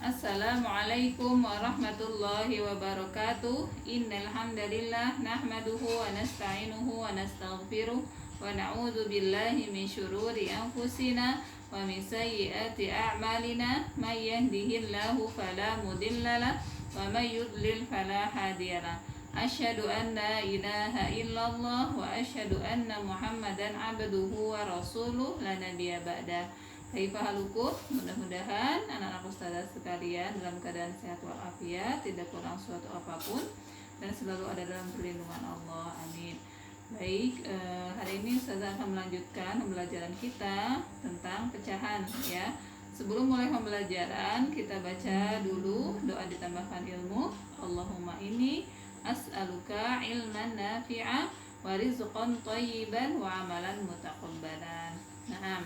Assalamualaikum warahmatullahi wabarakatuh. Innal hamdalillah nahmaduhu wa nasta'inuhu wa nastaghfiruh wa na'udzu billahi min syururi anfusina wa min sayyiati a'malina. May yahdihillahu fala mudhillalah wa may yudlil fala hadiyalah. Asyhadu an la ilaha illallah wa asyhadu anna Muhammadan abduhu wa rasuluh la nabiyya ba'da. Halukum, mudah-mudahan anak-anak ustazah sekalian dalam keadaan sehat walafiat, tidak kurang suatu apapun, dan selalu ada dalam perlindungan Allah. Amin. Baik, hari ini ustazah akan melanjutkan pembelajaran kita tentang pecahan ya. Sebelum mulai pembelajaran, kita baca dulu doa ditambahkan ilmu. Allahumma inni as'aluka ilman nafi'a wa rizqan thayyiban wa amalan mutaqabbalan. Nah,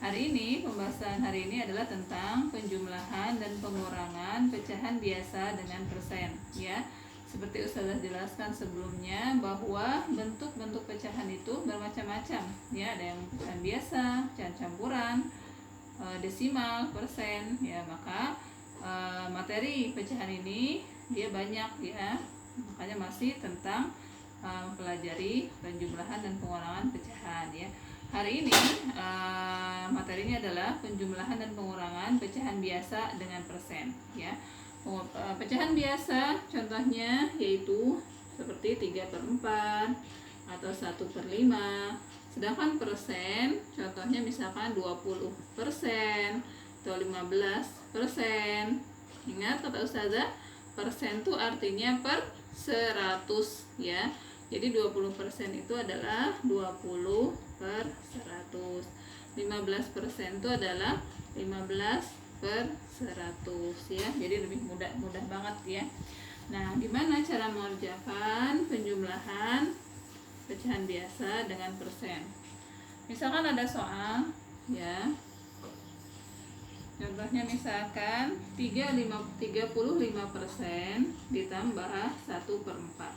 hari ini, pembahasan hari ini adalah tentang penjumlahan dan pengurangan pecahan biasa dengan persen ya. Seperti ustazah jelaskan sebelumnya bahwa bentuk-bentuk pecahan itu bermacam-macam ya, ada yang pecahan biasa, pecahan campuran, desimal, persen ya. Maka materi pecahan ini dia banyak ya. Makanya masih tentang mempelajari penjumlahan dan pengurangan pecahan ya. Hari ini materinya adalah penjumlahan dan pengurangan pecahan biasa dengan persen ya. Pecahan biasa contohnya yaitu seperti 3/4 atau 1/5. Sedangkan persen contohnya misalkan 20% atau 15%. Ingat kata ustazah, persen itu artinya per 100 ya. Jadi 20% itu adalah 20/100. 15% itu adalah 15/100 ya. Jadi lebih mudah banget ya. Nah, gimana cara mengerjakan penjumlahan pecahan biasa dengan persen? Misalkan ada soal ya. Contohnya misalkan 35% ditambah 1/4.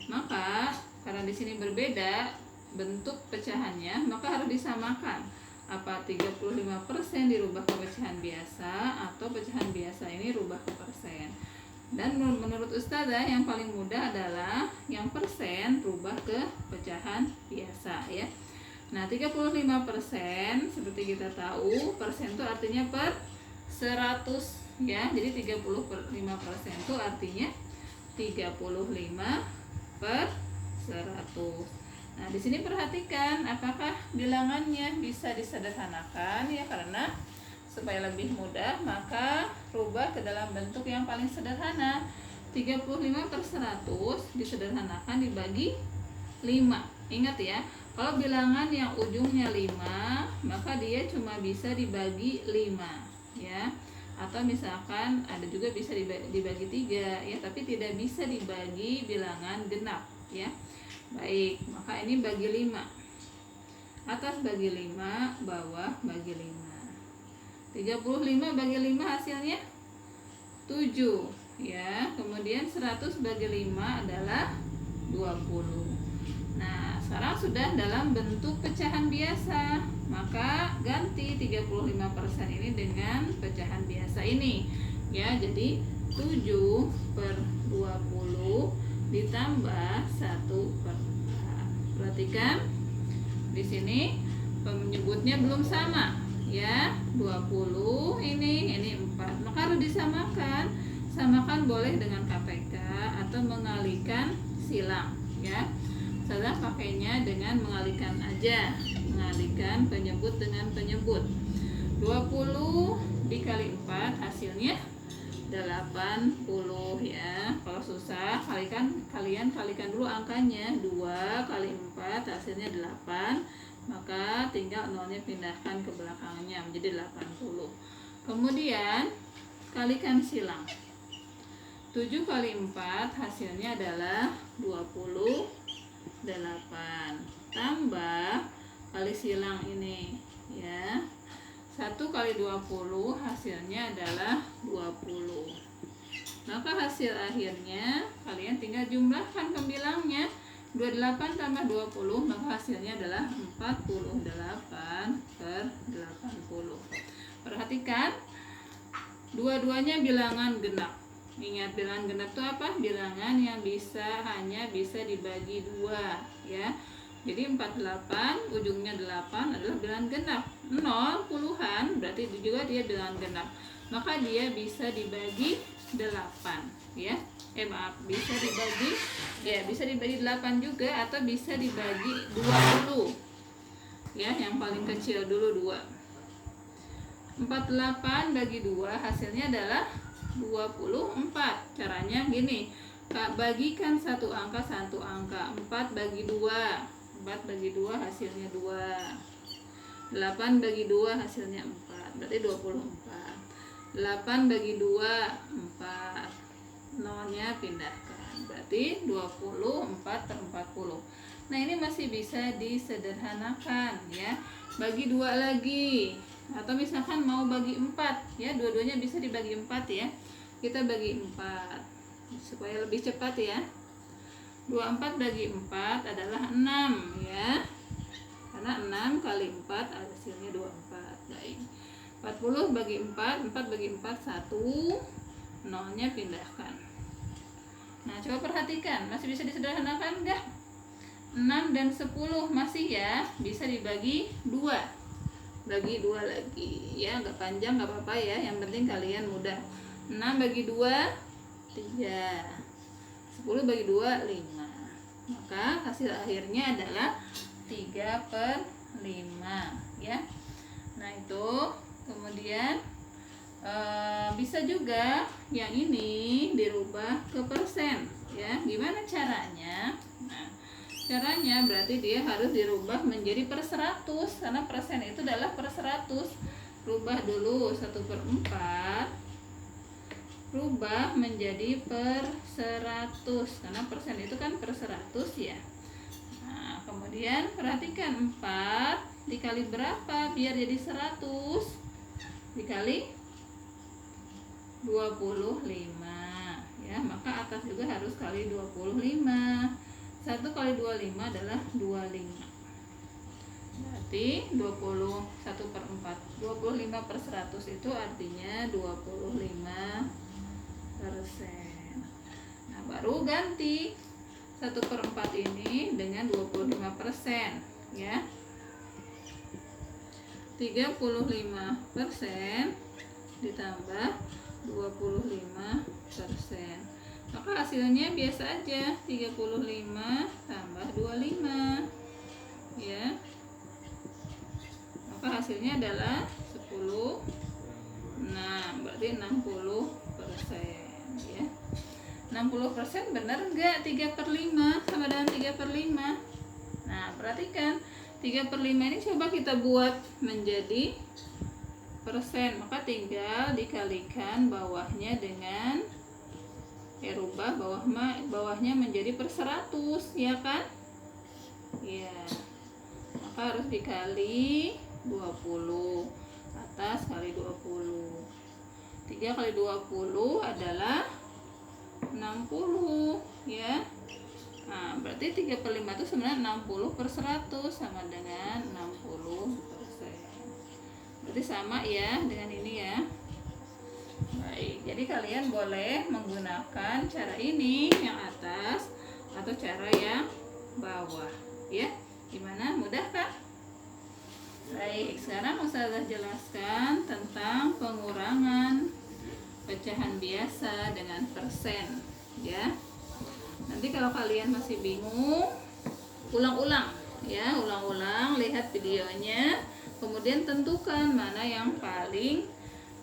Maka karena di sini berbeda bentuk pecahannya, maka harus disamakan. Apa 35% dirubah ke pecahan biasa atau pecahan biasa ini rubah ke persen. Dan menurut ustazah yang paling mudah adalah yang persen rubah ke pecahan biasa ya. Nah, 35% seperti kita tahu, persen itu artinya per 100 ya. Jadi 35% itu artinya 35/100. Nah, di sini perhatikan apakah bilangannya bisa disederhanakan ya, karena supaya lebih mudah maka rubah ke dalam bentuk yang paling sederhana. 35/100 disederhanakan dibagi 5. Ingat ya, kalau bilangan yang ujungnya 5 maka dia cuma bisa dibagi 5 ya. Atau misalkan ada juga bisa dibagi 3 ya, tapi tidak bisa dibagi bilangan genap ya. Baik, maka ini bagi 5. Atas bagi 5, bawah bagi 5. 35 bagi 5 hasilnya 7 ya. Kemudian 100 bagi 5 adalah 20. Nah, sekarang sudah dalam bentuk pecahan biasa, maka ganti 35% ini dengan pecahan biasa ini ya. Jadi 7/20 ditambah 1/4. Perhatikan di sini penyebutnya belum sama ya. 20 ini 4, maka harus disamakan. Samakan boleh dengan KPK atau mengalihkan silang ya. Salah pakainya dengan mengalihkan aja, mengalihkan penyebut dengan penyebut. 20 dikali 4 hasilnya 80 ya. Kalau susah kalian kalikan dulu angkanya. 2 kali 4 hasilnya 8. Maka tinggal nolnya pindahkan ke belakangnya menjadi 80. Kemudian kalikan silang. 7 kali 4 hasilnya adalah 28. Tambah kali silang ini ya. 1 kali 20 hasilnya adalah 20. Maka hasil akhirnya kalian tinggal jumlahkan pembilangnya. 28 tambah 20 maka hasilnya adalah 48/80. Perhatikan Dua-duanya bilangan genap. Ingat, bilangan genap itu apa? Bilangan yang hanya bisa dibagi 2 ya. Jadi 48 ujungnya 8 adalah bilangan genap. 0 puluhan berarti itu juga dia bilangan genap. Maka dia bisa dibagi 8 ya. Bisa dibagi 8 juga atau bisa dibagi 20. Ya, yang paling kecil dulu 2. 48 bagi 2 hasilnya adalah 24. Caranya gini, bagikan satu angka 4 bagi 2. 4 bagi 2 hasilnya 2. 8 bagi 2 hasilnya 4, berarti 24. 8 bagi 2 4. Nolnya pindahkan, berarti 24 per 40. Nah, ini masih bisa disederhanakan ya. Bagi 2 lagi, atau misalkan mau bagi 4 ya, dua-duanya bisa dibagi 4 ya. Kita bagi 4 supaya lebih cepat ya. 24 bagi 4 adalah 6 ya, karena 6 kali 4 hasilnya 24. Baik, 40 bagi 4, 4 bagi 4 1, nolnya pindahkan. Nah, coba perhatikan, masih bisa disederhanakan enggak? 6 dan 10 masih ya, bisa dibagi 2. Bagi 2 lagi ya, agak panjang gak apa-apa ya, yang penting kalian mudah. 6 bagi 2 3, 10 bagi 2 5. Maka hasil akhirnya adalah 3/5 ya. Nah, itu kemudian bisa juga yang ini dirubah ke persen ya. Gimana caranya? Nah, caranya berarti dia harus dirubah menjadi per 100, karena persen itu adalah per 100. Rubah dulu 1/4, rubah menjadi per 100, karena persen itu kan per 100 ya. Nah, kemudian perhatikan 4 dikali berapa biar jadi 100? Dikali 25 ya, maka atas juga harus kali 25. 1 kali 25 adalah 25. Berarti 21/4. 25 per 100 itu artinya 25%. Nah, baru ganti 1/4 ini dengan 25% ya. 35% ditambah 25%. Maka hasilnya biasa aja, 35 tambah 25 ya. Maka hasilnya adalah 10. Nah, berarti 60% ya. 60% benar enggak? 3/5 sama dengan 3/5. Nah, perhatikan 3/5 ini coba kita buat menjadi persen, maka tinggal dikalikan bawahnya dengan rubah bawahnya menjadi per 100 ya kan ya. Maka harus dikali 20, atas kali 20. 3 kali 20 adalah 60 ya. Nah, berarti 3/5 itu sebenarnya 60 per 100 sama dengan 60%. Berarti sama ya dengan ini ya. Baik, jadi kalian boleh menggunakan cara ini yang atas atau cara yang bawah ya. Gimana? Mudah kan? Baik, sekarang Ustazah jelaskan tentang pengurangan pecahan biasa dengan persen ya. Nanti kalau kalian masih bingung, ulang-ulang ya, ulang-ulang, lihat videonya, kemudian tentukan mana yang paling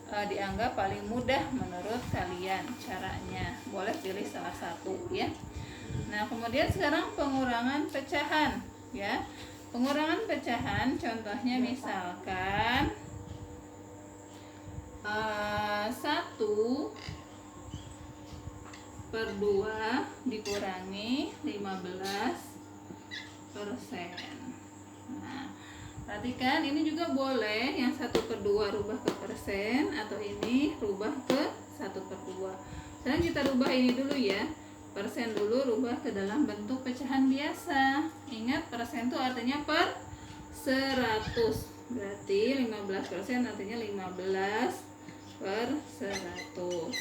dianggap paling mudah menurut kalian caranya. Boleh pilih salah satu ya. Nah, kemudian sekarang pengurangan pecahan ya. Pengurangan pecahan contohnya misalkan 1/2 dikurangi 15%. Nah, perhatikan ini juga boleh yang 1/2 rubah ke persen, atau ini rubah ke 1/2. Sekarang kita rubah ini dulu ya. Persen dulu rubah ke dalam bentuk pecahan biasa. Ingat, persen itu artinya per 100. Berarti 15% artinya 15 per 100.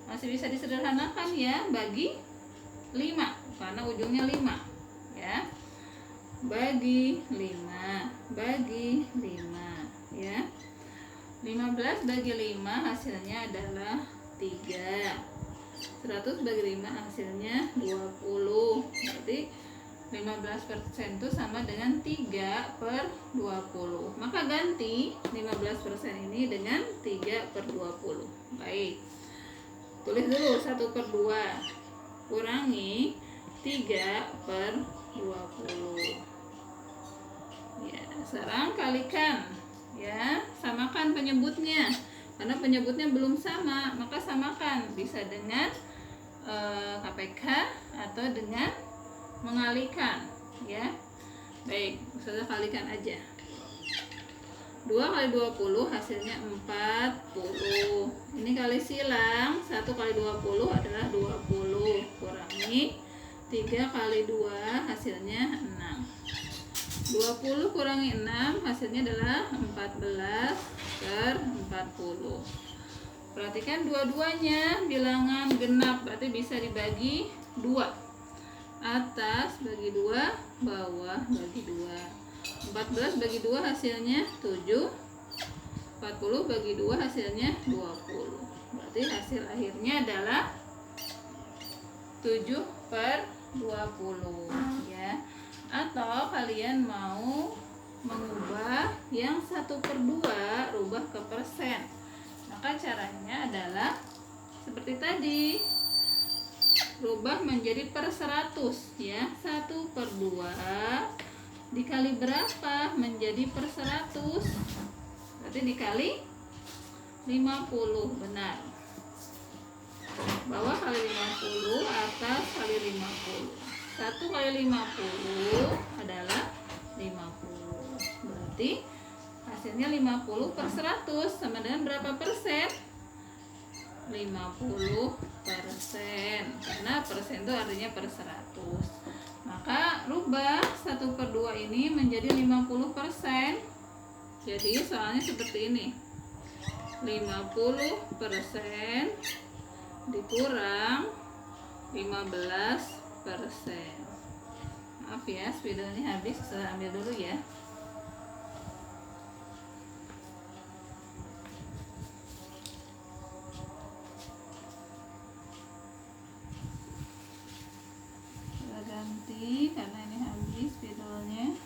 Masih bisa disederhanakan ya, bagi 5 karena ujungnya 5 ya. Bagi 5 ya. 15 bagi 5 hasilnya adalah 3. 100 bagi 5 hasilnya 20. Berarti 15% itu sama dengan 3 per 20. Maka ganti 15% ini dengan 3 per 20. Baik. Tulis dulu 1 per 2 kurangi 3 per 20. Ya, sekarang kalikan ya, samakan penyebutnya. Karena penyebutnya belum sama, maka samakan. Bisa dengan KPK atau dengan mengalikan ya. Baik, sudah kalikan aja. 2 kali 20 hasilnya 40. Ini kali silang, 1 kali 20 adalah 20. Kurangi 3 kali 2 hasilnya 6. 20 kurangi 6 hasilnya adalah 14 per 40. Perhatikan dua-duanya bilangan genap, berarti bisa dibagi 2. Atas bagi 2, bawah bagi 2. 14 bagi 2 hasilnya 7. 40 bagi 2 hasilnya 20. Berarti hasil akhirnya adalah 7 per 20 ya. Atau kalian mau mengubah yang 1 per 2 rubah ke persen, maka caranya adalah seperti tadi, rubah menjadi per 100 ya. 1 per 2 dikali berapa menjadi per 100, berarti dikali 50. Benar, bawah kali 50, atas kali 50. 1 kali 50 adalah 50. Berarti hasilnya 50 per 100 sama dengan berapa persen? 50%. Karena persen itu artinya per 100. Maka rubah 1 per 2 ini menjadi 50%. Jadi soalnya seperti ini. 50% dikurang 15%. Maaf ya, videonya habis, saya ambil dulu ya. Saya ganti karena ini habis videonya.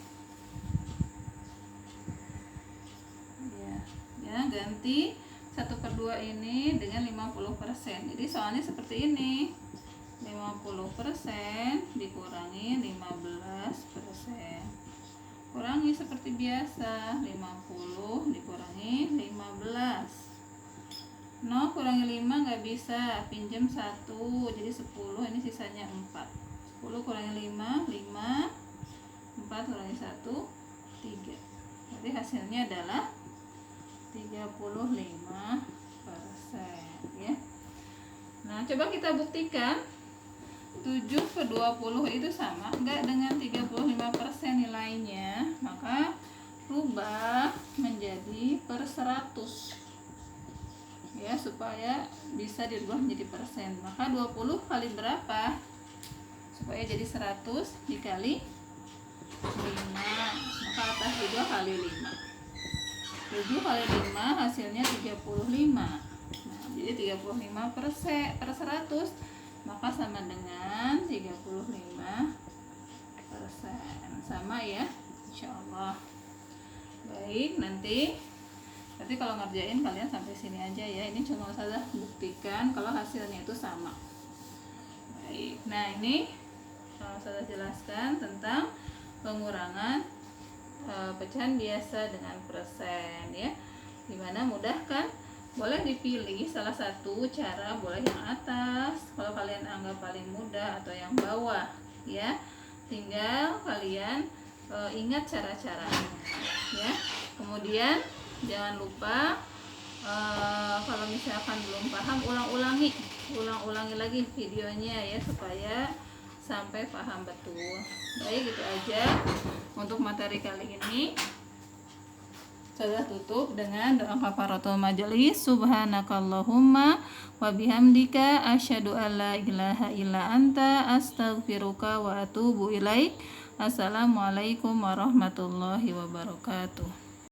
Ya, ganti 1 per 2 ini dengan 50%. Jadi soalnya seperti ini. 50% dikurangi 15%. Kurangi seperti biasa, 50 dikurangi 15. 0 kurangi 5 nggak bisa, pinjam 1, jadi 10, ini sisanya 4. 10 kurangi 5, 5. 4 kurangi 1, 3. Berarti hasilnya adalah 35% ya. Nah, coba kita buktikan 7 ke 20 itu sama enggak dengan 35% nilainya, maka rubah menjadi per 100 ya, supaya bisa dirubah menjadi persen. Maka 20 kali berapa supaya jadi 100 dikali 5, maka atas juga kali 5. 7 kali 5 hasilnya 35. Nah, jadi 35% per 100, maka sama dengan 35%. Sama ya, insyaallah. Baik, nanti kalau ngerjain kalian sampai sini aja ya. Ini cuma saja buktikan kalau hasilnya itu sama. Baik, nah ini saya jelaskan tentang pengurangan pecahan biasa dengan persen ya. Dimana mudah kan? Boleh dipilih salah satu cara, boleh yang atas kalau kalian anggap paling mudah, atau yang bawah ya. Tinggal kalian ingat cara-caranya ya. Kemudian jangan lupa kalau misalkan belum paham, ulangi lagi videonya ya, supaya sampai paham betul. Baik, itu aja untuk materi kali ini. Saya tutup dengan doa kafaratul majelis. Subhanakallahumma wa bihamdika asyhadu an la ilaha illa anta astaghfiruka wa atubu ilaik. Assalamualaikum warahmatullahi wabarakatuh.